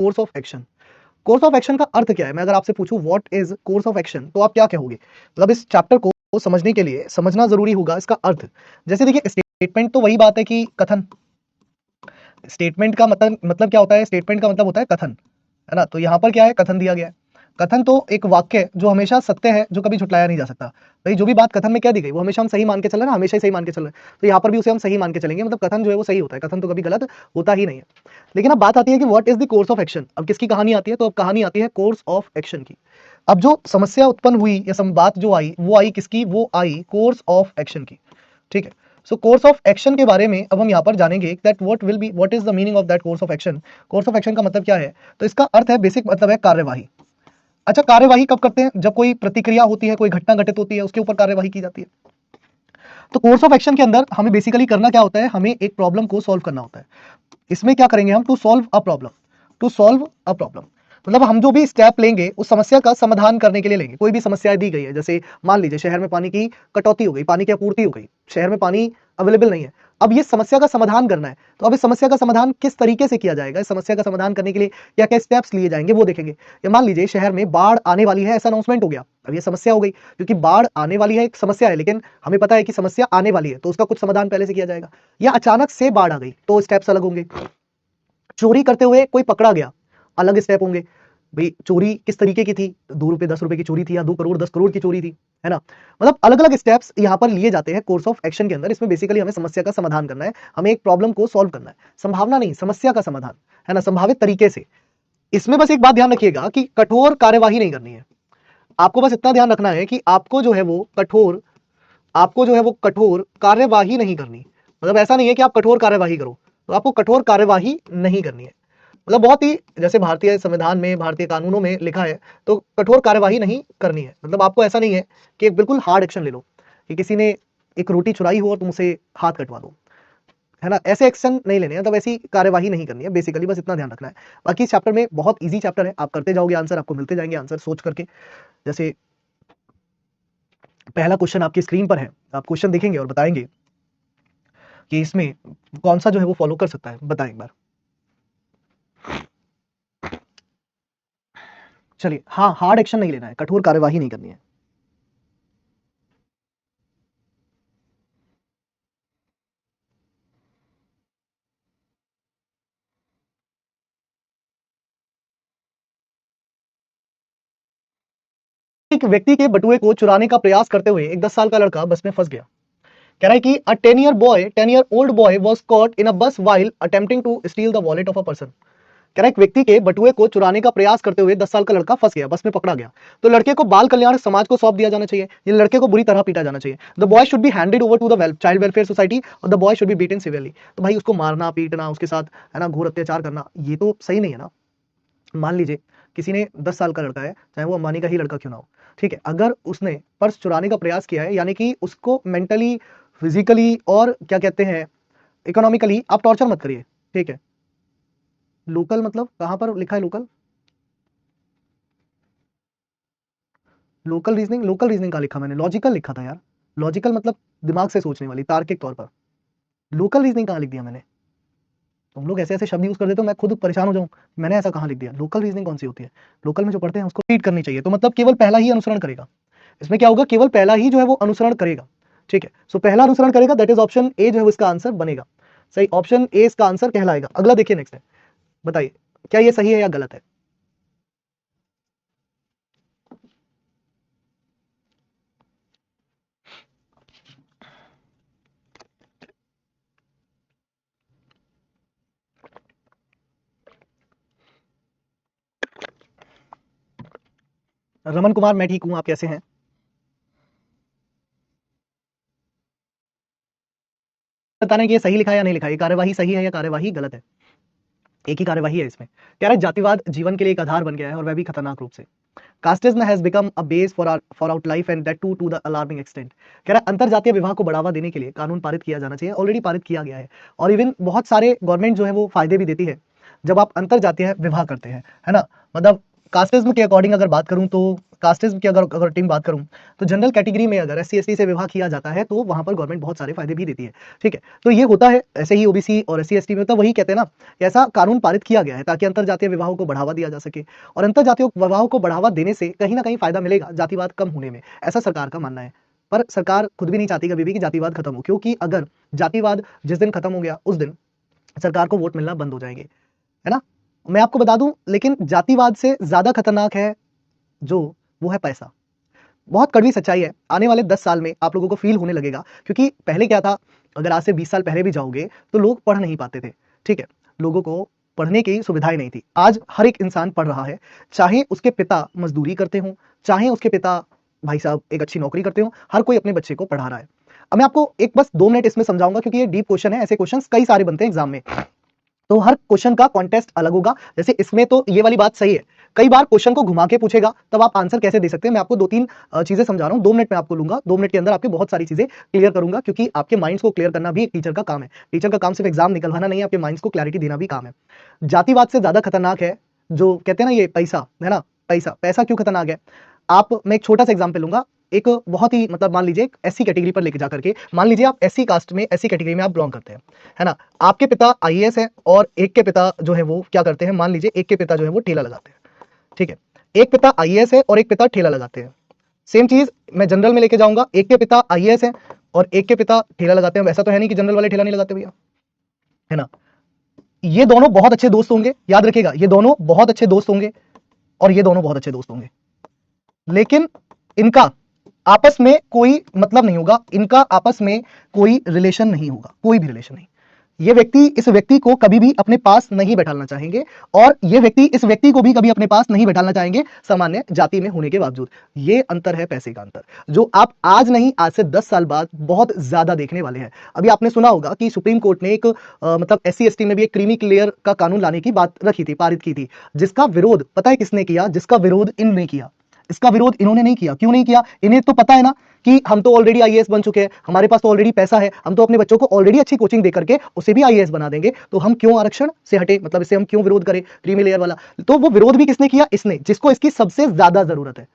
Course of action. Course of action का अर्थ क्या है? मैं अगर आपसे पूछूं what is course of action, तो आप क्या कहोगे? मतलब इस चैप्टर को समझने के लिए समझना जरूरी होगा इसका अर्थ। जैसे देखिए, स्टेटमेंट तो वही बात है कि कथन। स्टेटमेंट का मतलब क्या होता है? स्टेटमेंट का मतलब होता है कथन, है ना? तो यहाँ पर क्या है? कथन दिया गया है। कथन तो एक वाक्य है जो हमेशा सत्य है, जो कभी झुटलाया नहीं जा सकता। भाई जो भी बात कथन में क्या दी गई वो हमेशा हम सही मान के चल रहे हैं ना, हमेशा ही सही मान के चल रहे हैं, तो यहाँ पर भी उसे हम सही मान के चलेंगे। मतलब कथन जो है वो सही होता है, कथन तो कभी गलत होता ही नहीं है। लेकिन अब बात आती है कि what is the course of action. अब किसकी कहानी आती है? तो अब कहानी आती है कोर्स ऑफ एक्शन की। अब जो समस्या उत्पन्न हुई या बात जो आई, वो आई किसकी? वो आई कोर्स ऑफ एक्शन की। ठीक है। सो कोर्स ऑफ एक्शन के बारे में अब हम यहाँ पर जानेंगे that what is the meaning of that course of action. Course of action का मतलब क्या है? तो इसका अर्थ है, बेसिक मतलब है कार्यवाही। अच्छा, कार्यवाही कब करते हैं? जब कोई प्रतिक्रिया होती है, कोई घटना घटित होती है, उसके ऊपर कार्यवाही की जाती है। तो कोर्स ऑफ एक्शन के अंदर हमें बेसिकली करना क्या होता है? हमें एक प्रॉब्लम को सॉल्व करना होता है। इसमें क्या करेंगे हम? To solve a problem. To solve a problem मतलब हम जो भी स्टेप लेंगे उस समस्या का समाधान करने के लिए लेंगे। कोई भी समस्या दी गई है, जैसे मान लीजिए शहर में पानी की कटौती हो गई, पानी की आपूर्ति हो गई, शहर में पानी अवेलेबल नहीं है। अब ये समस्या का समाधान करना है, तो अब इस समस्या का समाधान किस तरीके से किया जाएगा, इस समस्या का समाधान करने के लिए क्या क्या स्टेप्स लिए जाएंगे वो देखेंगे। या मान लीजिए शहर में बाढ़ आने वाली है, ऐसा अनाउंसमेंट हो गया। अब ये समस्या हो गई, क्योंकि बाढ़ आने वाली है एक समस्या है, लेकिन हमें पता है कि समस्या आने वाली है, तो उसका कुछ समाधान पहले से किया जाएगा। या अचानक से बाढ़ आ गई, तो स्टेप्स अलग होंगे। चोरी करते हुए कोई पकड़ा गया, अलग स्टेप होंगे। भाई चोरी किस तरीके की थी? 2 रुपए 10 रुपए की चोरी थी, या 2 करोड़ 10 करोड़ की चोरी थी, है ना? मतलब अलग अलग स्टेप्स यहाँ पर लिए जाते हैं कोर्स ऑफ एक्शन के अंदर। इसमें बेसिकली हमें समस्या का समाधान करना है, हमें एक प्रॉब्लम को सॉल्व करना है। संभावना नहीं, समस्या का समाधान, है ना, संभावित तरीके से। इसमें बस एक बात ध्यान रखिएगा कि कठोर कार्यवाही नहीं करनी है। आपको बस इतना ध्यान रखना है कि आपको जो है वो कठोर कार्यवाही नहीं करनी। मतलब ऐसा नहीं है कि आप कठोर कार्यवाही करो, तो आपको कठोर कार्यवाही नहीं करनी है। मतलब बहुत ही, जैसे भारतीय संविधान में, भारतीय कानूनों में लिखा है, तो कठोर कार्यवाही नहीं करनी है। मतलब आपको ऐसा नहीं है कि एक बिल्कुल हार्ड एक्शन ले लो, कि किसी ने एक रोटी चुराई हो और तुम उसे हाथ कटवा दो, है ना, ऐसे एक्शन नहीं लेने हैं, मतलब ऐसी कार्यवाही नहीं करनी है। बेसिकली बस इतना ध्यान रखना है। बाकी इस चैप्टर में बहुत इजी चैप्टर है, आप करते जाओगे आंसर, आपको मिलते जाएंगे आंसर सोच करके। जैसे पहला क्वेश्चन आपकी स्क्रीन पर है, आप क्वेश्चन देखेंगे और बताएंगे कि इसमें कौन सा जो है वो फॉलो कर सकता है। बताएं एक बार। चलिए, हाँ, हार्ड एक्शन नहीं लेना है, कठोर कार्यवाही नहीं करनी है। एक व्यक्ति के बटुए को चुराने का प्रयास करते हुए एक 10 साल का लड़का बस में फंस गया। कह रहा है कि अ 10 year old boy was caught in a bus while attempting to steal the wallet of a person। कह रहा है एक व्यक्ति के बटुए को चुराने का प्रयास करते हुए 10 साल का लड़का फंस गया, बस में पकड़ा गया। तो लड़के को बाल कल्याण समाज को सौंप दिया जाना चाहिए, ये लड़के को बुरी तरह पीटा जाना चाहिए। The boy should be handed over to the child welfare society और the boy should be beaten severely. तो भाई उसको मारना पीटना, उसके साथ, है ना, घोर अत्याचार करना, ये तो सही नहीं है ना। मान लीजिए किसी ने 10 साल का लड़का है, चाहे वो अंबानी का ही लड़का क्यों ना हो, ठीक है, अगर उसने पर्स चुराने का प्रयास किया है, यानी कि उसको मेंटली, फिजिकली और क्या कहते हैं, इकोनॉमिकली आप टॉर्चर मत करिए, ठीक है। लोकल मतलब कहां पर लिखा है लोकल? लोकल रीजनिंग का लिखा मैंने, लॉजिकल लिखा था यार। लॉजिकल मतलब दिमाग से सोचने वाली, तार्किक तौर पर। लोकल रीजनिंग कहाँ लिख दिया मैंने? तुम लोग ऐसे ऐसे शब्द यूज कर देते हो, मैं खुद परेशान हो जाऊं। मैंने ऐसा कहाँ लिख दिया? लोकल रीजनिंग कौन सी होती है? लोकल में जो पढ़ते हैं उसको रीड करनी चाहिए। तो मतलब केवल पहला ही अनुसरण करेगा। इसमें क्या होगा? केवल पहला ही जो है वो अनुसरण करेगा, ठीक है। सो पहला अनुसरण करेगा, दैट इज ऑप्शन ए जो है इसका आंसर बनेगा। सही, ऑप्शन ए इसका आंसर कहलाएगा। अगला देखिए, नेक्स्ट है, बताइए क्या ये सही है या गलत है। रमन कुमार, मैं ठीक हूं, आप कैसे हैं? बताना कि ये सही लिखा है या नहीं लिखा है, कार्यवाही सही है या कार्यवाही गलत है। एक ही कार्यवाही है इसमें। कह रहा है जातिवाद जीवन के लिए एक आधार बन गया है, और वह भी खतरनाक रूप से। Casteism has become a base for out life and that to the alarming extent. कह रहा है अंतरजातीय विवाह को बढ़ावा देने के लिए कानून पारित किया जाना चाहिए, ऑलरेडी पारित किया गया है। और इवन बहुत सारे गवर्नमेंट जो है वो फायदे भी देती है जब आप अंतरजातीय विवाह करते हैं, है ना। मतलब कास्टिज्म के अकॉर्डिंग अगर बात करूं तो कास्टिज्म की अगर टीम बात करूं तो जनरल कैटेगरी में अगर SC ST से विवाह किया जाता है तो वहां पर गवर्नमेंट बहुत सारे फायदे भी देती है, ठीक है। तो ये होता है ऐसे ही OBC और SC ST में, तो वही कहते हैं ना कि ऐसा कानून पारित किया गया है ताकि अंतर जातीय विवाहों को बढ़ावा दिया जा सके, और अंतर जातीय विवाहों को बढ़ावा देने से कहीं ना कहीं फायदा मिलेगा जातिवाद कम होने में, ऐसा सरकार का मानना है। पर सरकार खुद भी नहीं चाहती कभी भी कि जातिवाद खत्म हो, क्योंकि अगर जातिवाद जिस दिन खत्म हो गया उस दिन सरकार को वोट मिलना बंद हो जाएंगे, है ना। मैं आपको बता दूं, लेकिन जातिवाद से ज्यादा खतरनाक है जो, वो है पैसा। बहुत कड़वी सच्चाई है, आने वाले 10 साल में आप लोगों को फील होने लगेगा, क्योंकि पहले क्या था, अगर आज से 20 साल पहले भी जाओगे तो लोग पढ़ नहीं पाते थे, ठीक है, लोगों को पढ़ने की सुविधाएं नहीं थी। आज हर एक इंसान पढ़ रहा है, चाहे उसके पिता मजदूरी करते हों, चाहे उसके पिता भाई साहब एक अच्छी नौकरी करते हो, हर कोई अपने बच्चे को पढ़ा रहा है। अब मैं आपको एक बस 2 मिनट इसमें समझाऊंगा, क्योंकि ये डीप क्वेश्चन है, ऐसे क्वेश्चंस कई सारे बनते हैं एग्जाम में, तो हर क्वेश्चन का कॉन्टेस्ट अलग होगा। जैसे इसमें तो ये वाली बात सही है, कई बार क्वेश्चन को घुमा के पूछेगा, तब आप आंसर कैसे दे सकते हैं। मैं आपको 2-3 चीजें समझा रहा हूं, 2 मिनट में आपको लूंगा, 2 मिनट के अंदर आपकी बहुत सारी चीजें क्लियर करूंगा, क्योंकि आपके माइंड्स को क्लियर करना भी एक टीचर का काम है। टीचर का काम सिर्फ एग्जाम निकलवाना नहीं है, आपके माइंड्स को क्लैरिटी देना भी काम है। जातिवाद से ज्यादा खतरनाक है जो कहते हैं ना ये पैसा, है ना, पैसा। पैसा क्यों खतरनाक है, आप, मैं एक छोटा सा एग्जाम्पल लूंगा, एक बहुत ही मतलब मान लीजिए SC कैटेगरी पर लेके जा करके, मान लीजिए आप SC कास्ट में, SC कैटेगरी में आप बिलोंग करते हैं, है ना। आपके पिता IAS है और एक के पिता जो है वो क्या करते हैं, मान लीजिए एक के पिता जो है वो ठेला लगाते हैं, ठीक है। एक पिता IAS है और एक पिता ठेला लगाते हैं। सेम चीज मैं जनरल में लेके जाऊंगा, एक के पिता IAS है और एक के पिता ठेला लगाते हैं। वैसा तो है नहीं कि जनरल वाले ठेला नहीं लगाते भैया, है ना। ये दोनों बहुत अच्छे दोस्त होंगे, याद रखिएगा, ये दोनों बहुत अच्छे दोस्त होंगे और ये दोनों बहुत अच्छे दोस्त होंगे, लेकिन इनका आपस में कोई मतलब नहीं होगा, इनका आपस में कोई रिलेशन नहीं होगा, कोई भी रिलेशन नहीं। ये व्यक्ति इस व्यक्ति को कभी भी अपने पास नहीं बैठाना चाहेंगे और ये व्यक्ति इस व्यक्ति को भी कभी अपने पास नहीं बैठाना चाहेंगे, सामान्य जाति में होने के बावजूद। ये अंतर है पैसे का अंतर, जो आप आज नहीं, आज से 10 साल बाद बहुत ज्यादा देखने वाले हैं। अभी आपने सुना होगा कि सुप्रीम कोर्ट ने एक मतलब SC ST में भी एक क्रीमी क्लियर का कानून लाने की बात रखी थी, पारित की थी, जिसका विरोध पता है किसने किया, जिसका विरोध इनने किया। इसका विरोध इन्होंने नहीं किया, क्यों नहीं किया, इन्हें तो पता है ना कि हम तो ऑलरेडी IAS बन चुके हैं, हमारे पास तो ऑलरेडी पैसा है, हम तो अपने बच्चों को ऑलरेडी अच्छी कोचिंग दे करके उसे भी IAS बना देंगे, तो हम क्यों आरक्षण से हटे, मतलब इसे हम क्यों विरोध करें, क्रीमी लेयर वाला। तो वो विरोध भी किसने किया, इसने, जिसको इसकी सबसे ज्यादा जरूरत है,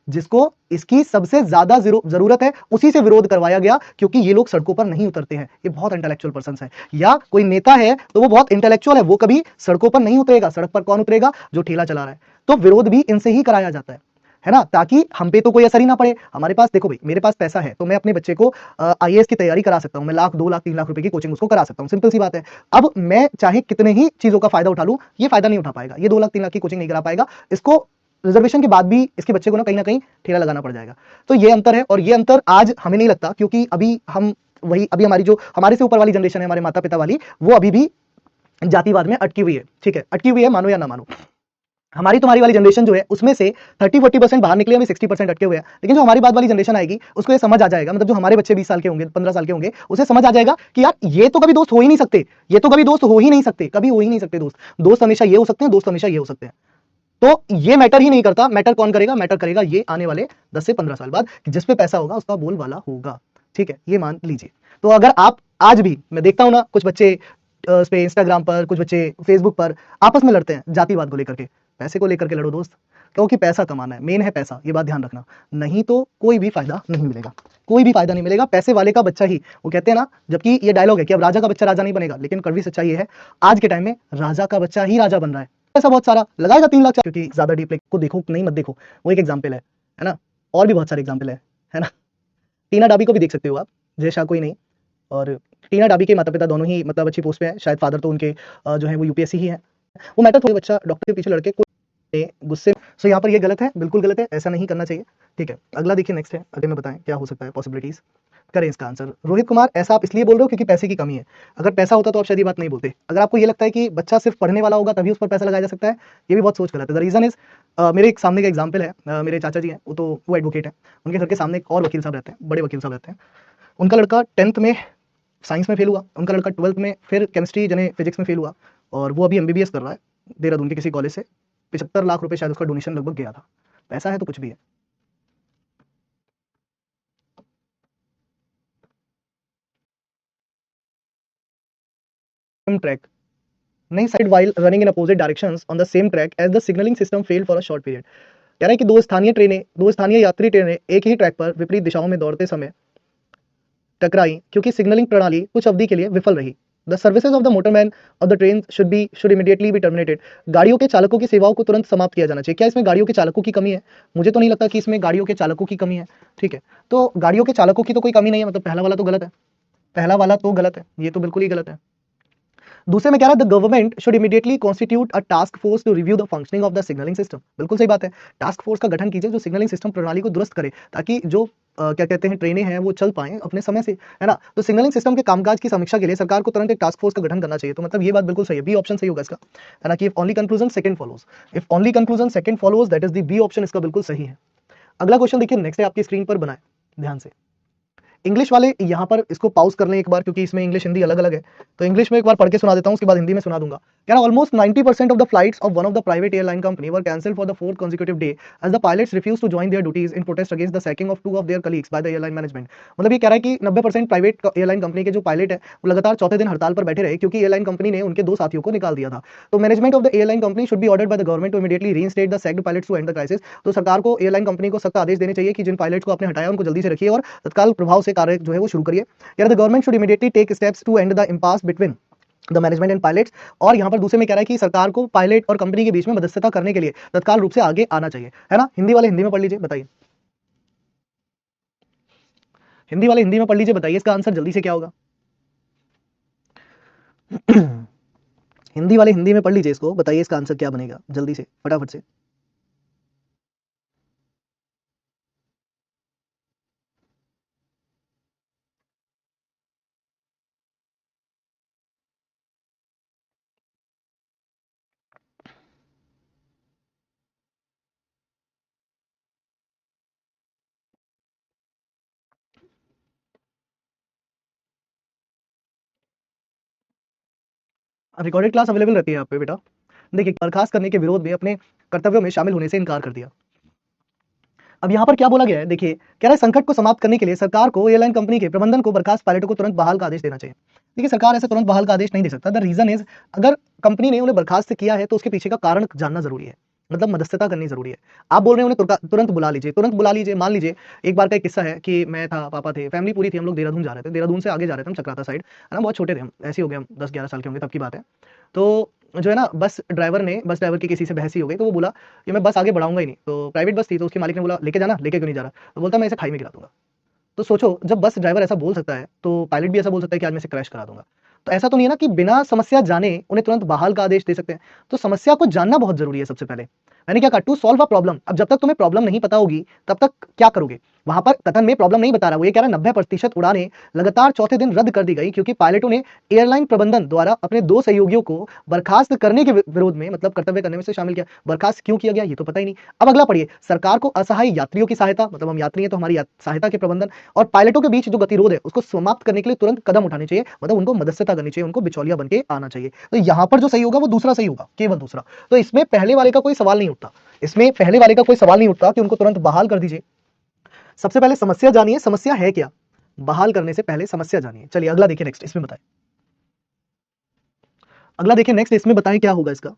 जिसको इसकी सबसे ज्यादा जरूरत है, उसी से विरोध करवाया गया, क्योंकि ये लोग सड़कों पर नहीं उतरते हैं, ये बहुत इंटेलेक्चुअल पर्सन है, या कोई नेता है तो वो बहुत इंटेलेक्चुअल है, वो कभी सड़कों पर नहीं उतरेगा। सड़क पर कौन उतरेगा, जो ठेला चला रहा है। तो विरोध भी इनसे ही कराया जाता है ना, ताकि हम पे तो कोई असर ही ना पड़े। हमारे पास देखो भाई, मेरे पास पैसा है तो मैं अपने बच्चे को IAS की तैयारी करा सकता हूं, मैं 1 लाख 2 लाख 3 लाख रुपए की कोचिंग उसको करा सकता हूं, सिंपल सी बात है। अब मैं चाहे कितने ही चीजों का फायदा उठा लूं, ये फायदा नहीं उठा पाएगा, ये 2 लाख 3 लाख की कोचिंग नहीं करा पाएगा, इसको रिजर्वेशन के बाद भी इसके बच्चे को ना कहीं ठेला लगाना पड़ जाएगा। तो ये अंतर है, और ये अंतर आज हमें नहीं लगता, क्योंकि अभी हम वही, अभी हमारी जो हमारे से ऊपर वाली जनरेशन है, हमारे माता पिता वाली, वो अभी भी जातिवाद में अटकी हुई है, ठीक है, अटकी हुई है, मानो या ना मानो। हमारी तुम्हारी वाली जनरेशन जो है उसमें से 30-40% बाहर निकले, हमें 60% अटके हुए हैं। लेकिन जो हमारी बाद वाली जनरेशन आएगी उसको ये समझ आ जाएगा, मतलब जो हमारे बच्चे 20 साल के होंगे, 15 साल के होंगे, उसे समझ आ जाएगा कि यार ये तो कभी दोस्त हो ही नहीं सकते, ये तो कभी दोस्त हो ही नहीं सकते, कभी हो ही नहीं सकते दोस्त। दोस्त हमेशा ये हो सकते हैं, दोस्त हमेशा ये हो सकते हैं। तो ये मैटर ही नहीं करता, मैटर कौन करेगा, मैटर करेगा ये आने वाले 10 से 15 साल बाद, जिस पे पैसा होगा उसका बोलबाला होगा, ठीक है, ये मान लीजिए। तो अगर आप आज भी, मैं देखता हूं ना कुछ बच्चे इस पे इंस्टाग्राम पर, कुछ बच्चे फेसबुक पर आपस में लड़ते हैं जातिवाद को लेकर के, पैसे को लेकर के लड़ो दोस्त, क्योंकि पैसा कमाना है, मेन है पैसा, ये बात ध्यान रखना, नहीं तो कोई भी फायदा नहीं मिलेगा, कोई भी फायदा नहीं मिलेगा। पैसे वाले का बच्चा ही, वो कहते हैं ना, जबकि ये डायलॉग है कि अब राजा का बच्चा राजा नहीं बनेगा, लेकिन कड़वी सच्चाई ये है, आज के टाइम में राजा का बच्चा ही राजा बन रहा है। पैसा बहुत सारा लगाएगा 3 लाख, क्योंकि ज्यादा डीप को देखो नहीं मत देखो, वो एक एग्जाम्पल है ना, और भी बहुत सारे एग्जाम्पल है ना। टीना डाबी को भी देख सकते हो आप, जय शाह कोई नहीं, और टीना डाबी के माता पिता दोनों ही मतलब अच्छी पोस्ट पे हैं, शायद फादर तो उनके जो है वो UPSC ही है। वो मैटर थोड़े, बच्चा डॉक्टर के पीछे लड़के को गुस्से, सो यहाँ पर ये गलत है, बिल्कुल गलत है, ऐसा नहीं करना चाहिए, ठीक है। अगला देखिए, नेक्स्ट है, अगले में बताएं क्या हो सकता है पॉसिबिलिटीज, करें इसका आंसर। रोहित कुमार, ऐसा आप इसलिए बोल रहे हो क्योंकि पैसे की कमी है, अगर पैसा होता तो आप शायद ये बात नहीं बोलते। अगर आपको ये लगता है कि बच्चा सिर्फ पढ़ने वाला होगा तभी उस पर पैसा लगाया जा सकता है, ये भी बहुत सोच गलत है। द रीजन इज, मेरे एक सामने का एग्जाम्पल है, मेरे चाचा जी हैं, वो एडवोकेट है, उनके घर के सामने एक और वकील साहब रहते हैं, बड़े वकील साहब रहते हैं। उनका लड़का 10th में साइंस में फेल हुआ, उनका लड़का 12th में फिर केमिस्ट्री जने फिजिक्स में फेल हुआ, और वो अभी MBBS कर रहा है देहरादून के किसी कॉलेज से। 75 लाख रुपए शायद उसका डोनेशन लगभग गया था। पैसा है तो कुछ भी है। ट्रैक नहीं, side while running in opposite directions on the same track as the signaling system failed for a short period. कह रहा है कि दो स्थानीय यात्री ट्रेनें एक ही ट्रैक पर विपरीत दिशाओं में दौड़ते समय टकराई क्योंकि सिग्नलिंग प्रणाली कुछ अवधि के लिए विफल रही। The services of the motorman of the train should immediately be terminated. गाड़ियों के चालकों की सेवाओं को तुरंत समाप्त किया जाना चाहिए। क्या इसमें गाड़ियों के चालकों की कमी है? मुझे तो नहीं लगता कि इसमें गाड़ियों के चालकों की कमी है। ठीक है, तो गाड़ियों के चालकों की तो कोई कमी नहीं है, मतलब पहला वाला तो गलत है, पहला वाला तो गलत है, ये तो बिल्कुल ही गलत है। दूसरे में कह रहा है the government should immediately constitute a task force to review the functioning of the signalling system. बिल्कुल सही बात है, टास्क फोर्स का गठन कीजिए जो सिग्नलिंग सिस्टम प्रणाली को दुरुस्त करे, ताकि जो क्या कहते हैं ट्रेनें हैं वो चल पाएं अपने समय से, है ना। तो सिग्नलिंग सिस्टम के कामकाज की समीक्षा के लिए सरकार को तुरंत एक टास्क फोर्स का गठन करना चाहिए। तो मतलब ये बात बिल्कुल सही है, बी ऑप्शन सही होगा इसका, है ना, कि if only conclusion second follows, if only conclusion second follows that is the B option, इसका बिल्कुल सही है। अगला क्वेश्चन देखिए, नेक्स्ट है आपकी स्क्रीन पर, बनाए ध्यान से। इंग्लिश वाले यहाँ पर इसको पॉज कर लें एक बार, क्योंकि इसमें इंग्लिश हिंदी अलग अलग है, तो इंग्लिश में एक बार पढ़ के सुना देता हूँ, उसके बाद हिंदी में सुना दूंगा। कह रहा almost 90% of the flights of one of the private airline company were cancelled for the fourth consecutive day as the pilots refuse to join their duties in protest against the sacking of 2 of their colleagues by the airline management. मतलब ये कह रहा है कि 90% private airline company के जो pilot है वो लगातार चौथे दिन हड़ताल पर बैठे रहे, क्योंकि एयरलाइन कंपनी ने उनके 2 साथियों को निकाल दिया था। तो management of the airline company should be ordered by the government to immediately reinstate the sacked pilots to end the crisis. तो सरकार को एयरलाइन कंपनी को सख्त आदेश देने चाहिए कि जिन पायलट्स को आपने हटाया उनको जल्दी से रखिए और तत्काल प्रभाव से कार्य जो है वो शुरू करिए। यार the government should immediately take steps to end the impasse between the management and pilots. और यहाँ पर दूसरे में कह रहा है कि सरकार को पायलट और कंपनी के बीच में मध्यस्थता करने के लिए तत्काल रूप से आगे आना चाहिए, है ना। हिंदी वाले हिंदी में पढ़ लीजिए, बताइए। हिंदी वाले हिंदी में पढ़ लीजिए, बताइए इसका आंसर जल्दी से क्या होगा। हिंदी वाले हिंदी में पढ़ लीजिए इसको, बताइए इसका आंसर क्या बनेगा, जल्दी से फटाफट से। रिकॉर्डेड क्लास अवेलेबल रहती है यहाँ पे बेटा। देखिए, बर्खास्त करने के विरोध में अपने कर्तव्यों में शामिल होने से इनकार कर दिया। अब यहाँ पर क्या बोला गया है, देखिए कह रहा है संकट को समाप्त करने के लिए सरकार को एयरलाइन कंपनी के प्रबंधन को बर्खास्त पायलटों को तुरंत बहाल का आदेश देना चाहिए। देखिए, सरकार ऐसे तुरंत बहाल का आदेश नहीं दे सकता। द रीजन इज, अगर कंपनी ने उन्हें बर्खास्त किया है तो उसके पीछे का कारण जानना जरूरी है, मतलब मध्यस्थता करनी जरूरी है। आप बोल रहे हैं उन्हें तुरंत बुला लीजिए, तुरंत बुला लीजिए। मान लीजिए एक बार का एक किस्सा है कि मैं था, पापा थे, फैमिली पूरी थी, हम लोग देहरादून जा रहे थे, देहरादून से आगे जा रहे थे हम चक्राता साइड, है ना, बहुत छोटे थे हम, ऐसे हो गए हम 10-11 साल के होंगे तब की बात है। तो जो है ना, बस ड्राइवर की किसी से बहस ही हो गई, तो वो बोला कि मैं बस आगे बढ़ाऊंगा ही नहीं। तो प्राइवेट बस थी, तो उसके मालिक ने बोला लेके जाना, लेके क्यों नहीं जा रहा, तो बोलता मैं इसे खाई में गिरा दूंगा। तो सोचो, जब बस ड्राइवर ऐसा बोल सकता है तो पायलट भी ऐसा बोल सकता है कि आज मैं इसे क्रैश करा दूंगा। तो ऐसा तो नहीं है ना कि बिना समस्या जाने उन्हें तुरंत बहाल का आदेश दे सकते हैं। तो समस्या को जानना बहुत जरूरी है सबसे पहले। मैंने क्या कहा, टू सॉल्व अ प्रॉब्लम। अब जब तक तुम्हें प्रॉब्लम नहीं पता होगी तब तक क्या करोगे। वहां पर कथन में प्रॉब्लम नहीं बता रहा, वो ये कह रहा है 90% उड़ानें लगातार चौथे दिन रद्द कर दी गई क्योंकि पायलटों ने एयरलाइन प्रबंधन द्वारा अपने 2 सहयोगियों को बर्खास्त करने के विरोध में, मतलब कर्तव्य करने में से शामिल किया। बर्खास्त क्यों किया गया ये तो पता ही नहीं। अब अगला पढ़िए, सरकार को असहाय यात्रियों की सहायता, मतलब हम यात्री हैं तो हमारी सहायता के प्रबंधन और पायलटों के बीच जो गतिरोध है उसको समाप्त करने के लिए तुरंत कदम उठाने चाहिए, मतलब उनको मददस्थता करनी चाहिए, उनको बिचौलिया बन के आना चाहिए। तो यहां पर जो सही होगा वो दूसरा सही होगा, केवल दूसरा। तो इसमें पहले वाले का कोई सवाल नहीं उठता, इसमें पहले वाले का कोई सवाल नहीं उठता कि उनको तुरंत बहाल कर दीजिए। सबसे पहले समस्या जानिए, समस्या है क्या, बहाल करने से पहले समस्या जानिए। चलिए अगला देखिए, नेक्स्ट इसमें बताएं, अगला देखिए नेक्स्ट इसमें बताएं क्या होगा इसका।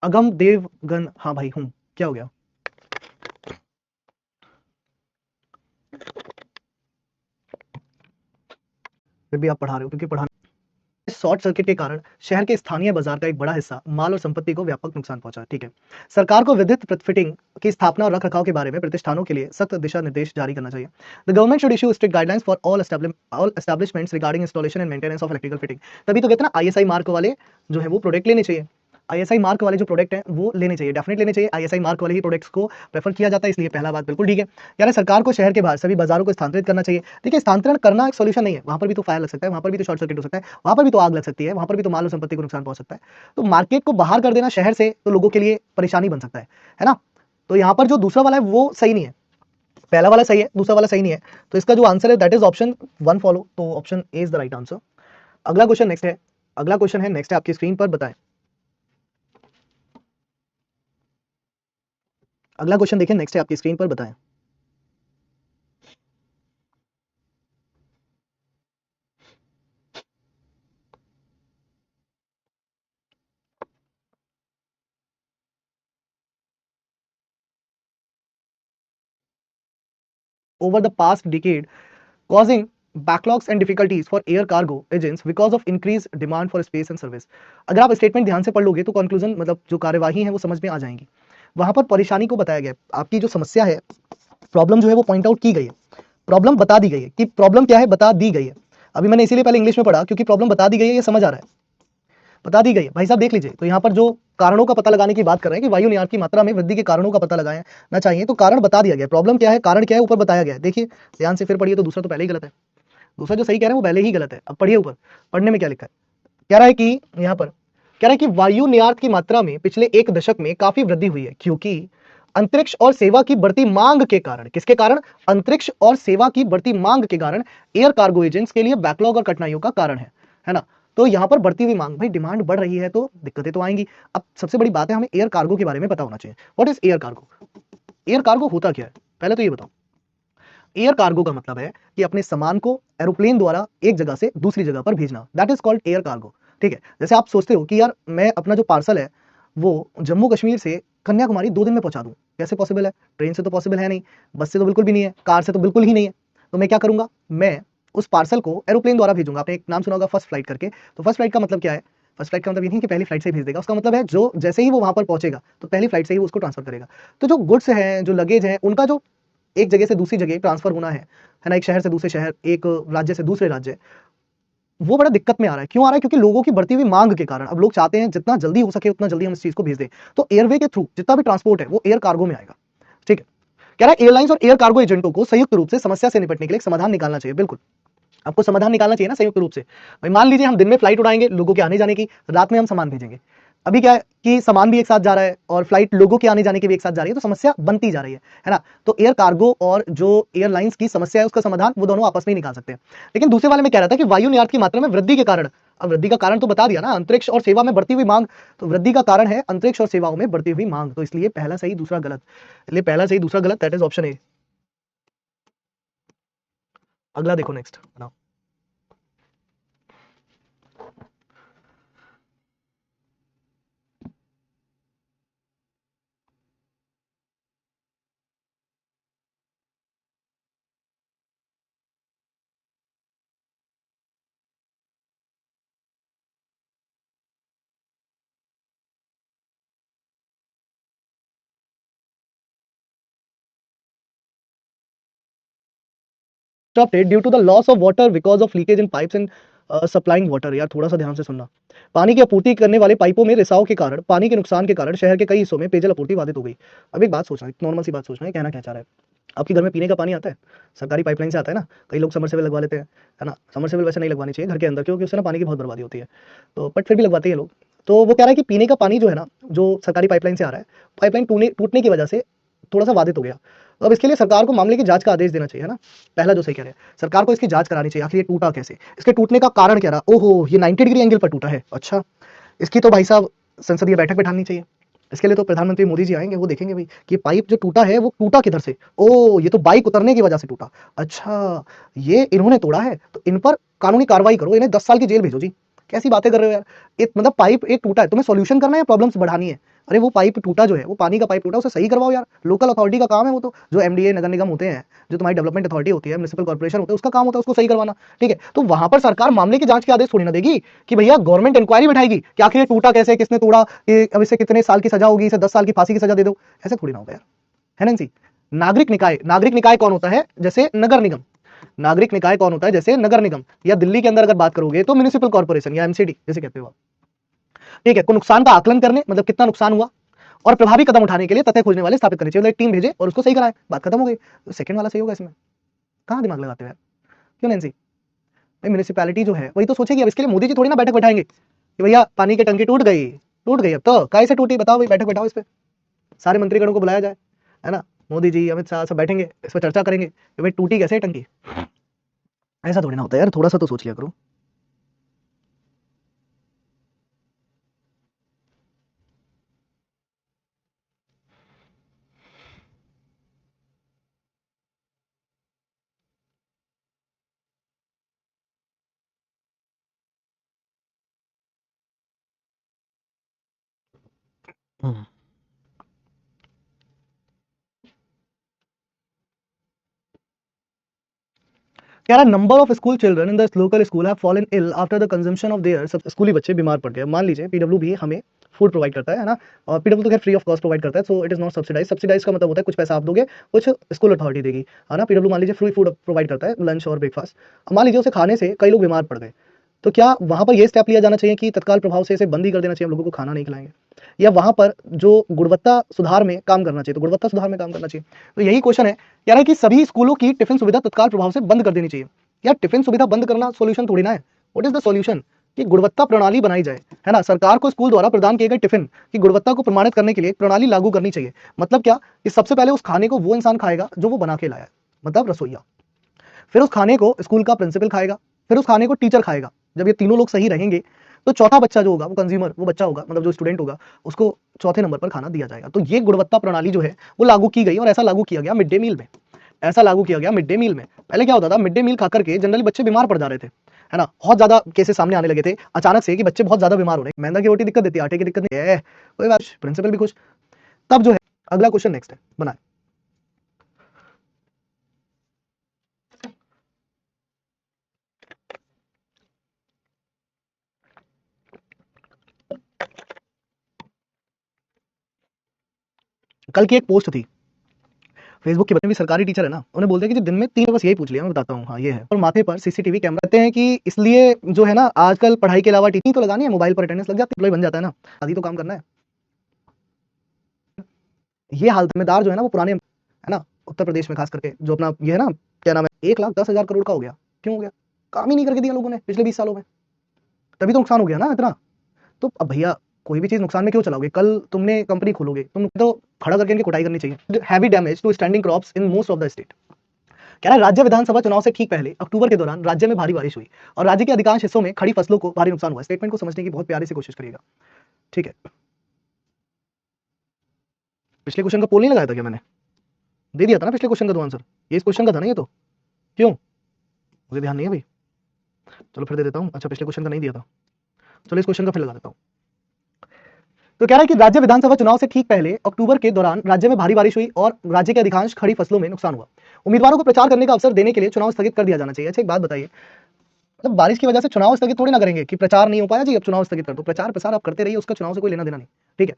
अगम देवगन, हाँ भाई हूं, क्या हो गया। फिर भी आप पढ़ा रहे हो, क्योंकि पढ़ा शॉर्ट सर्किट के कारण शहर के स्थानीय बाजार का एक बड़ा हिस्सा माल और संपत्ति को व्यापक नुकसान पहुंचा। ठीक है, सरकार को विद्युत फिटिंग की स्थापना और रखरखाव के बारे में प्रतिष्ठानों के लिए सख्त दिशा निर्देश जारी करना चाहिए। The government should issue strict guidelines for all establishments regarding installation and maintenance of electrical fitting. तभी तो कहते हैं ना, आईएसआई मार्क वाले जो है वो प्रोडक्ट लेने चाहिए। आईएसआई मार्क वाले जो प्रोडक्ट हैं वो लेने चाहिए, डेफिनेट लेने चाहिए। आईएसआई मार्क वाले ही प्रोडक्ट्स को प्रेफर किया जाता है, इसलिए पहला बात बिल्कुल ठीक है। यानी सरकार को शहर के बाहर सभी बाजारों को स्थानांतरित करना चाहिए। देखिए, स्थानांतरण करना एक सोल्यूशन नहीं है, वहां पर भी तो फायर लग सकता है, वहां पर भी तो शॉर्ट सर्किट हो सकता है, वहां पर भी तो आग लग सकती है, वहां पर भी तो माल और संपत्ति को नुकसान पहुंच सकता है। तो मार्केट को बाहर कर देना शहर से तो लोगों के लिए परेशानी बन सकता है ना। तो यहाँ पर जो दूसरा वाला है वो सही नहीं है, पहला वाला सही है, दूसरा वाला सही नहीं है। तो इसका जो आंसर है दैट इज ऑप्शन 1 फॉलो, तो option A is the right answer. अगला क्वेश्चन नेक्स्ट है, अगला क्वेश्चन है नेक्स्ट है आपकी स्क्रीन पर, बताएं। अगला क्वेश्चन देखिए, नेक्स्ट है आपकी स्क्रीन पर, बताएं। Over the past decade, causing backlogs and difficulties for air cargo agents because of increased demand for space and service। अगर आप स्टेटमेंट ध्यान से पढ़ लोगे तो कंक्लूजन मतलब जो कार्यवाही है वो समझ में आ जाएंगी। वहां पर परेशानी को बताया गया, आपकी जो समस्या है, प्रॉब्लम जो है वो पॉइंट आउट की गई है, प्रॉब्लम बता दी गई है कि प्रॉब्लम क्या है, बता दी गई है। अभी मैंने इसीलिए पहले इंग्लिश में पढ़ा क्योंकि प्रॉब्लम बता दी गई है, ये समझ आ रहा है, बता दी गई है। भाई साहब देख लीजिए, तो यहाँ पर जो कारणों का पता लगाने की बात कर रहे हैं कि वायु नियात की मात्रा में वृद्धि के कारणों का पता लगाया ना चाहिए, तो कारण बता दिया गया, प्रॉब्लम क्या है, कारण क्या है, ऊपर बताया गया है। देखिए ध्यान से फिर पढ़िए, तो दूसरा तो पहले ही गलत है, दूसरा जो सही कह रहे हैं वो पहले ही गलत है। अब पढ़िए ऊपर, पढ़ने में क्या लिखा है, कह रहा है कि यहाँ पर कह रहा है कि वायु नियात की मात्रा में पिछले एक दशक में काफी वृद्धि हुई है क्योंकि अंतरिक्ष और सेवा की बढ़ती मांग के कारण। किसके कारण? अंतरिक्ष और सेवा की बढ़ती मांग के कारण एयर कार्गो एजेंट्स के लिए बैकलॉग और कठिनाइयों का कारण है ना। तो यहां पर बढ़ती हुई मांग, भाई डिमांड बढ़ रही है तो दिक्कतें तो आएंगी। अब सबसे बड़ी बात है, हमें एयर कार्गो के बारे में पता होना चाहिए। What is air cargo? Air cargo होता क्या है, पहले तो ये बताओ। एयर कार्गो का मतलब है कि अपने सामान को एरोप्लेन द्वारा एक जगह से दूसरी जगह पर भेजना, that is called air cargo. ठीक है, जैसे आप सोचते हो कि यार मैं अपना जो पार्सल है वो जम्मू कश्मीर से कन्याकुमारी 2 दिन में पहुंचा दूं, कैसे पॉसिबल है? ट्रेन से तो पॉसिबल है नहीं, बस से तो बिल्कुल भी नहीं है, कार से तो बिल्कुल ही नहीं है। तो मैं क्या करूंगा, मैं उस पार्सल को एरोप्लेन द्वारा भेजूंगा। आपने एक नाम सुना होगा फर्स्ट फ्लाइट करके, तो फर्स्ट फ्लाइट का मतलब क्या है? फर्स्ट फ्लाइट का मतलब ये नहीं कि पहली फ्लाइट से ही भेज देगा, उसका मतलब है जो जैसे ही वो वहां पर पहुंचेगा तो पहली फ्लाइट से ही उसको ट्रांसफर करेगा। तो जो गुड्स हैं, जो लगेज है, उनका जो एक जगह से दूसरी जगह ट्रांसफर होना है ना, एक शहर से दूसरे शहर, एक राज्य से दूसरे राज्य, वो बड़ा दिक्कत में आ रहा है। क्यों आ रहा है? क्योंकि लोगों की बढ़ती हुई मांग के कारण। अब लोग चाहते हैं जितना जल्दी हो सके उतना जल्दी हम इस चीज को भेज दें, तो एयरवे के थ्रू जितना भी ट्रांसपोर्ट है वो एयर कार्गो में आएगा। ठीक है, कह रहा है एयरलाइंस और एयर कार्गो एजेंटों को संयुक्त रूप से समस्या से निपटने के लिए एक समाधान निकालना चाहिए। बिल्कुल, आपको समाधान निकालना चाहिए ना संयुक्त रूप से। भाई मान लीजिए हम दिन में फ्लाइट उड़ाएंगे लोगों के आने जाने की, रात में हम सामान भेजेंगे। अभी क्या है कि सामान भी एक साथ जा रहा है और फ्लाइट लोगों के आने जाने की भी एक साथ जा रही है, तो समस्या बनती जा रही है ना। तो एयर कार्गो और जो एयरलाइंस की समस्या है उसका समाधान वो दोनों आपस में ही निकाल सकते हैं। लेकिन दूसरे वाले में कह रहा था कि वायु निर्यात की मात्रा में वृद्धि के कारण। अब वृद्धि का कारण तो बता दिया ना, अंतरिक्ष और सेवा में बढ़ती हुई मांग। तो वृद्धि का कारण है अंतरिक्ष और सेवाओं में बढ़ती हुई मांग, तो इसलिए पहला सही दूसरा गलत। इसलिए पहला सही दूसरा गलत, दैट इज ऑप्शन ए। अगला देखो, नेक्स्ट बनाओ। stopped it due to the loss of water because of leakage in pipes and supplying water. यार थोड़ा सा ध्यान से सुनना। पानी की आपूर्ति करने वाले पाइपों में रिसाव के कारण, पानी के नुकसान के कारण शहर के कई हिस्सों में पेयजल आपूर्ति बाधित हो गई। अब एक बात सोचना, एक नॉर्मल सी बात सोचना है, कहना क्या चाह रहा है। आपके घर में पीने का पानी आता है, सरकारी पाइपलाइन से आता है ना। कई लोग समरसेबल लगवा लेते हैं, है ना। समरसेबल वैसे नहीं लगवानी चाहिए घर के अंदर, क्योंकि उससे ना पानी की बहुत बर्बादी होती है, तो बट फिर भी लगवाते हैं लोग। तो वो कह रहा है कि पीने का पानी जो है ना, जो सरकारी पाइपलाइन से आ रहा है, पाइपलाइन टूटने की वजह से थोड़ा सा बाधित हो गया। तो अब इसके लिए सरकार को मामले की जांच का आदेश देना चाहिए, है ना। पहला जो सही कह रहे हैं, सरकार को इसकी जांच करानी चाहिए, आखिर ये टूटा कैसे, इसके टूटने का कारण क्या रहा। ओहो, ये 90 डिग्री एंगल पर टूटा है, अच्छा। इसकी तो भाई साहब संसदीय बैठक बैठानी चाहिए। इसके लिए तो प्रधानमंत्री मोदी जी आएंगे, वो देखेंगे भाई कि पाइप जो टूटा है वो टूटा किधर से। ओ, ये तो बाइक उतरने की वजह से टूटा, अच्छा ये इन्होंने तोड़ा है, तो इन पर कानूनी कार्रवाई करो, इन्हें 10 साल की जेल भेजो जी। कैसी बातें कर रहे हो यार। मतलब पाइप एक टूटा है, तुम्हें सॉल्यूशन करना है या प्रॉब्लम्स बढ़ानी है? अरे वो पाइप टूटा जो है, वो पानी का पाइप टूटा, उसे सही करवाओ यार। लोकल अथॉरिटी का काम है वो, तो जो एमडीए नगर निगम होते हैं, जो तुम्हारी डेवलपमेंट अथॉरिटी होती है, म्युनिसिपल कॉर्पोरेशन होता है, उसका काम होता है उसको सही करवाना। ठीक है, तो वहां पर सरकार मामले की जांच के आदेश थोड़ी ना देगी कि भैया गवर्नमेंट इंक्वायरी बैठाएगी कि आखिर ये टूटा कैसे, किसने तोड़ा, अब इसे कितने साल की सजा होगी, इसे 10 साल की फांसी की सजा दे दो। ऐसे थोड़ी ना होगा यार, है ना जी। नागरिक निकाय, नागरिक निकाय कौन होता है? जैसे नगर निगम। नागरिक निकाय कौन होता है? जैसे नगर निगम, या दिल्ली के अंदर अगर बात करोगे तो म्युनिसिपल कॉर्पोरेशन या एमसीडी जैसे कहते हो आप। ठीक है, को नुकसान का आकलन करने, मतलब कितना नुकसान हुआ, और प्रभावी कदम उठाने के लिए तथ्य खोजने वाले स्थापित करने चाहिए। एक टीम भेजे और उसको सही कराए, बात खत्म हो गई। तो सेकंड वाला सही होगा इसमें। कहां दिमाग लगाते हो यार, क्यों नैन्सी? भाई म्यूनिसिपैलिटी जो है वही तो सोचेगी। अब इसके लिए मोदी जी थोड़ी ना बैठक बैठाएंगे कि भैया पानी की टंकी टूट गई, टूट गई, अब तो कैसे टूटी बताओ भाई, बैठक बैठाओ इस पे, सारे मंत्रीगणों को बुलाया जाए, है ना। मोदी जी, अमित शाह सब बैठेंगे, इस पर चर्चा करेंगे कि भाई टूटी कैसे है टंकी। ऐसा थोड़ी ना होता है यार, थोड़ा सा तो सोच लिया करो। कह रहा number of school children in the local school have fallen ill after the consumption of their, सब स्कूली बच्चे बीमार पड़ गए। मान लीजिए पीडब्ल्यू भी हमें फूड प्रोवाइड करता है ना, और पीडब्ल्यू तो खैर फ्री ऑफ कॉस्ट प्रोवाइड करता है, so it is not subsidise. Subsidise का मतलब होता है कुछ पैसा आप दोगे, कुछ स्कूल अथॉरिटी देगी, है ना। पीडब्ल्यू मान लीजिए फ्री फूड प्रोवाइड करता है, लंच और ब्रेकफास्ट। मान लीजिए उसे खाने से कई लोग बीमार पड़ गए, तो क्या वहां पर यह स्टेप लिया जाना चाहिए कि तत्काल प्रभाव से इसे बंद ही कर देना चाहिए, हम लोगों को खाना नहीं खिलाएंगे, या वहां पर जो गुणवत्ता सुधार में काम करना चाहिए तो गुणवत्ता सुधार में काम करना चाहिए? तो यही क्वेश्चन है यार, है कि सभी स्कूलों की टिफिन सुविधा तत्काल प्रभाव से बंद कर देनी चाहिए। यार टिफिन सुविधा बंद करना सॉल्यूशन थोड़ी ना है। What is the solution? कि गुणवत्ता प्रणाली बनाई जाए, है ना। सरकार को स्कूल द्वारा प्रदान किए गए टिफिन की गुणवत्ता को प्रमाणित करने के लिए एक प्रणाली लागू करनी चाहिए। मतलब क्या कि सबसे पहले उस खाने को वो इंसान खाएगा जो वो बना के लाया है, मतलब रसोईया। फिर उस खाने को स्कूल का प्रिंसिपल खाएगा, फिर उस खाने को टीचर खाएगा। जब ये तीनों लोग सही रहेंगे तो चौथा बच्चा जो होगा, वो कंज्यूमर, वो बच्चा होगा, मतलब जो स्टूडेंट होगा, उसको चौथे नंबर पर खाना दिया जाएगा। तो ये गुणवत्ता प्रणाली जो है वो लागू की गई, और ऐसा लागू किया गया मिड डे मील में। ऐसा लागू किया गया मिड डे मील में। पहले क्या होता था, मिड डे मील खाकर के जनरली बच्चे बीमार पड़ जा रहे थे, है ना। बहुत ज्यादा केसेस सामने आने लगे थे अचानक से कि बच्चे बहुत ज्यादा बीमार हो रहे हैं। मैदा की रोटी दिक्कत देती है, आटे की दिक्कत नहीं है, कोई बात, प्रिंसिपल भी खुश। तब जो है अगला क्वेश्चन नेक्स्ट है, बनाए। कल की एक पोस्ट थी फेसबुक के, बच्चे भी सरकारी टीचर है ना, उन्हें बोलते हैं कि जो दिन में 3, बस यही पूछ लिया, मैं बताता हूँ। हाँ ये है, और माथे पर सीसीटीवी कैमरा। कहते हैं कि इसलिए जो है ना, आजकल पढ़ाई के अलावा टीचिंग तो लगानी है, मोबाइल पर अटेंडेंस लग जाती है, बन जाता है ना, आदि तो काम करना है। ये हाल जिम्मेदार जो है ना वो पुराने, है ना, उत्तर प्रदेश में खास करके जो अपना ये है ना, क्या नाम है, 1,10,000 करोड़ का हो गया। क्यों हो गया? काम ही नहीं करके दिया लोगों ने पिछले 20 सालों में, तभी तो नुकसान हो गया ना इतना। तो अब भैया कोई भी चीज नुकसान में क्यों चलाओगे? कल तुमने कंपनी खोलोगे, तुम तो खड़ा करके इनकी कुटाई करनी चाहिए। Heavy damage to standing crops in most of the state. कह रहा है राज्य विधानसभा चुनाव से ठीक पहले अक्टूबर के दौरान राज्य में भारी बारिश हुई और राज्य के अधिकांश हिस्सों में खड़ी फसलों को भारी नुकसान हुआ। स्टेटमेंट को समझने की बहुत प्यारे से कोशिश करिएगा, ठीक है। पिछले क्वेश्चन का पोल नहीं लगाया था क्या मैंने? दे दिया था ना पिछले क्वेश्चन का तो आंसर, ये इस क्वेश्चन का था ना ये तो। क्यों? मुझे ध्यान नहीं है भाई, चलो फिर दे देता हूं। अच्छा पिछले क्वेश्चन का नहीं दिया था, चलो इस क्वेश्चन का फिर लगा देता हूं। तो कह रहा है कि राज्य विधानसभा चुनाव से ठीक पहले अक्टूबर के दौरान राज्य में भारी बारिश हुई और राज्य के अधिकांश खड़ी फसलों में नुकसान हुआ। उम्मीदवारों को प्रचार करने का अवसर देने के लिए चुनाव स्थगित कर दिया जाना चाहिए। अच्छा एक बात बताइए, मतलब बारिश की वजह से चुनाव स्थगित थोड़ी ना करेंगे कि प्रचार नहीं हो पाया जी अब चुनाव स्थगित कर दो। प्रचार प्रसार आप करते रहिए, उसका चुनाव से कोई लेना देना नहीं, ठीक है।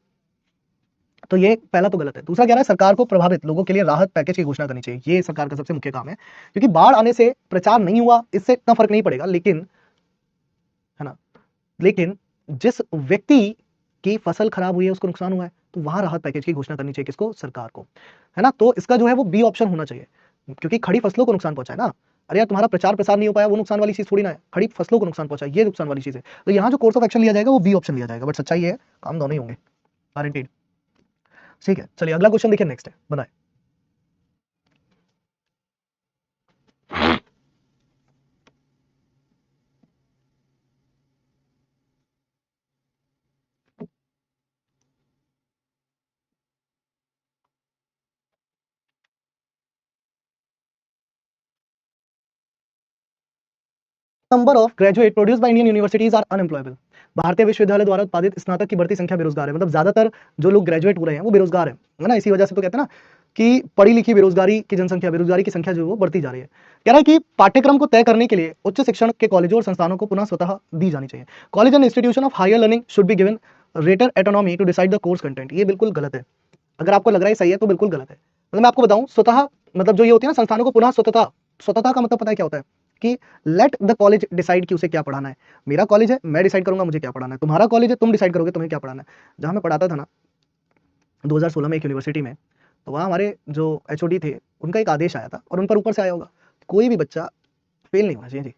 तो ये पहला तो गलत है। दूसरा कह रहा है सरकार को प्रभावित लोगों के लिए राहत पैकेज की घोषणा करनी चाहिए। ये सरकार का सबसे मुख्य काम है, क्योंकि बाढ़ आने से प्रचार नहीं हुआ इससे इतना फर्क नहीं पड़ेगा, लेकिन, है ना, लेकिन जिस व्यक्ति की फसल खराब हुई है, उसको नुकसान हुआ है, तो वहां राहत पैकेज की घोषणा करनी चाहिए। किसको? सरकार को, है ना। तो इसका जो है वो बी ऑप्शन होना चाहिए, क्योंकि खड़ी फसलों को नुकसान पहुंचा है ना। अरे यार तुम्हारा प्रचार प्रसार नहीं हो पाया, वो नुकसान वाली चीज थोड़ी ना है, खड़ी फसलों को नुकसान पहुंचा, ये नुकसान वाली चीज है। तो यहाँ जो कोर्स ऑफ एक्शन लिया जाएगा वो बी ऑप्शन लिया जाएगा, बट सच्चाई है काम दोनों ही होंगे, गारंटीड। ठीक है, चलिए अगला क्वेश्चन देखिए, नेक्स्ट है, बनाए। Number of graduate produce by Indian universities are unemployable. भारतीय विश्वविद्यालय द्वारा उत्पादित स्नातक की बढ़ती संख्या बेरोजगार है। मतलब ज्यादातर जो लोग ग्रेजुएट हो रहे हैं वो बेरोजगार है ना। इसी वजह से तो कहते हैं ना कि पढ़ी लिखी बेरोजगारी की जनसंख्या, बेरोजगारी की संख्या जो है वो बढ़ती जा रही है। कह रहा है कि पाठ्यक्रम को तय करने के लिए उच्च शिक्षण के कॉलेजों और संस्थानों को पुनः स्वतः दी जानी चाहिए। College and institution of higher learning should be given greater autonomy to decide the course content. ये बिल्कुल गलत है। अगर आपको लग रहा है सही है तो बिल्कुल गलत है। मतलब मैं आपको बताऊं, स्वतः मतलब जो ये होती है ना, संस्थानों को पुनः स्वतंत्रता, स्वतंत्रता का मतलब पता है क्या होता है? कि लेट द कॉलेज डिसाइड कि उसे क्या पढ़ाना है। मेरा कॉलेज है, मैं डिसाइड करूंगा मुझे क्या पढ़ाना है। तुम्हारा कॉलेज है, तुम डिसाइड करोगे तुम्हें क्या पढ़ाना है। जहां मैं पढ़ाता था ना 2016 में एक यूनिवर्सिटी में, तो वहाँ हमारे जो एचओडी थे उनका एक आदेश आया था, और उन पर ऊपर से आया होगा कोई भी बच्चा फेल नहीं होना चाहिए जी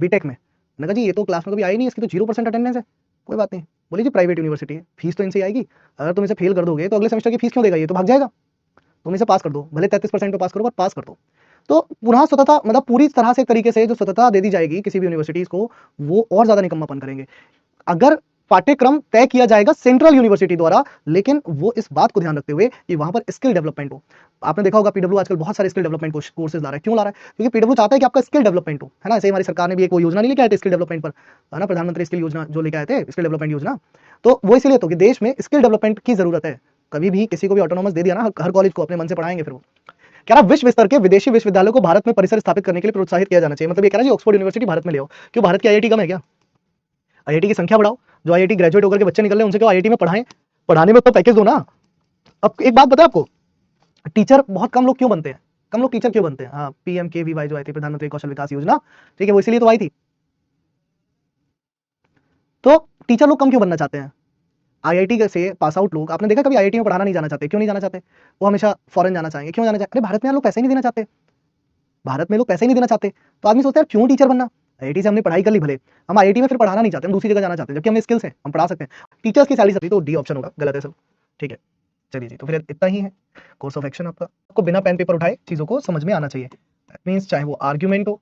बीटेक में। मैंने कहा जी ये तो क्लास में कभी आई नहीं, इसकी तो 0% अटेंडेंस है। कोई बात नहीं, बोली जी प्राइवेट यूनिवर्सिटी है, फीस तो इनसे ही आएगी, अगर तुम इसे फेल कर दोगे तो अगले सेमेस्टर की फीस क्यों देगा, ये तो भाग जाएगा, तुम इसे पास कर दो, भले 33% पे पास करो, पर पास कर दो। तो पुनः स्वतंत्रता मतलब पूरी तरह से एक तरीके से जो स्वतंत्रता दे दी जाएगी किसी भी यूनिवर्सिटीज को, वो और ज्यादा निकम्मापन करेंगे। अगर पाठ्यक्रम तय किया जाएगा सेंट्रल यूनिवर्सिटी द्वारा, लेकिन वो इस बात को ध्यान रखते हुए कि वहां पर स्किल डेवलपमेंट हो। आपने देखा होगा पीडब्ल्यू आजकल बहुत सारे स्किल डेवलपमेंट कोर्सेज ला रहा है। क्यों ला रहा है? क्योंकि पीडब्ल्यू चाहता है कि आपका स्किल डेवलपमेंट हो, है ना। ऐसे ही हमारी सरकार ने भी एक वो योजना नहीं लेके आए थे स्किल डेवलपमेंट पर, है ना, प्रधानमंत्री स्किल योजना जो लेके आए थे, स्किल डेवलपमेंट योजना। तो वो इसलिए तो कि देश में स्किल डेवलपमेंट की जरूरत है। कभी भी किसी को भी ऑटोनॉमस दे दिया ना, हर कॉलेज को अपने मन से पढ़ाएंगे फिर वो। कह रहा विश्व स्तर के विदेशी विश्वविद्यालयों को भारत में परिसर स्थापित करने के लिए प्रोत्साहित किया जाना चाहिए। मतलब ये कह रहा है जी ऑक्सफोर्ड यूनिवर्सिटी भारत में ले आओ। क्यों, भारत की आईआईटी कम है क्या? आईआईटी की संख्या बढ़ाओ, जो आईआईटी ग्रेजुएट होकर के बच्चे निकल रहे हैं उनसे क्यों आईआईटी में पढ़ाएं, पढ़ाने में तो पैकेज दो ना। अब एक बात बता आपको, टीचर बहुत कम लोग क्यों बनते हैं? कम लोग टीचर क्यों बनते हैं? हाँ, पीएमकेवीवाई जो आई थी, प्रधानमंत्री कौशल विकास योजना, ठीक है, वो इसीलिए तो आई थी। तो टीचर लोग कम क्यों बनना चाहते हैं? आईआईटी से पास आउट लोग, आपने देखा कभी आईआईटी में पढ़ाना नहीं जाना चाहते? क्यों नहीं जाना चाहते? वो हमेशा फॉरेन जाना चाहेंगे। क्यों जाना चाहते? अरे भारत में लोग पैसे नहीं देना चाहते, भारत में लोग पैसे नहीं देना चाहते। तो आदमी सोचता है क्यों टीचर बनना, आईआईटी से हमने पढ़ाई कर ली, भले हम आईआईटी में फिर पढ़ाना नहीं चाहते, हम दूसरी जगह जाना चाहते हैं, जबकि हमें स्किल्स है, हम पढ़ा सकते हैं। टीचर्स की सैलरी सभी, तो डी ऑप्शन होगा, गलत है सब, ठीक है। चलिए जी, तो फिर इतना ही है कोर्स ऑफ एक्शन आपका। आपको बिना पेन पेपर उठाए चीजों को समझ में आना चाहिए। मीन्स चाहे वो आर्ग्यूमेंट हो,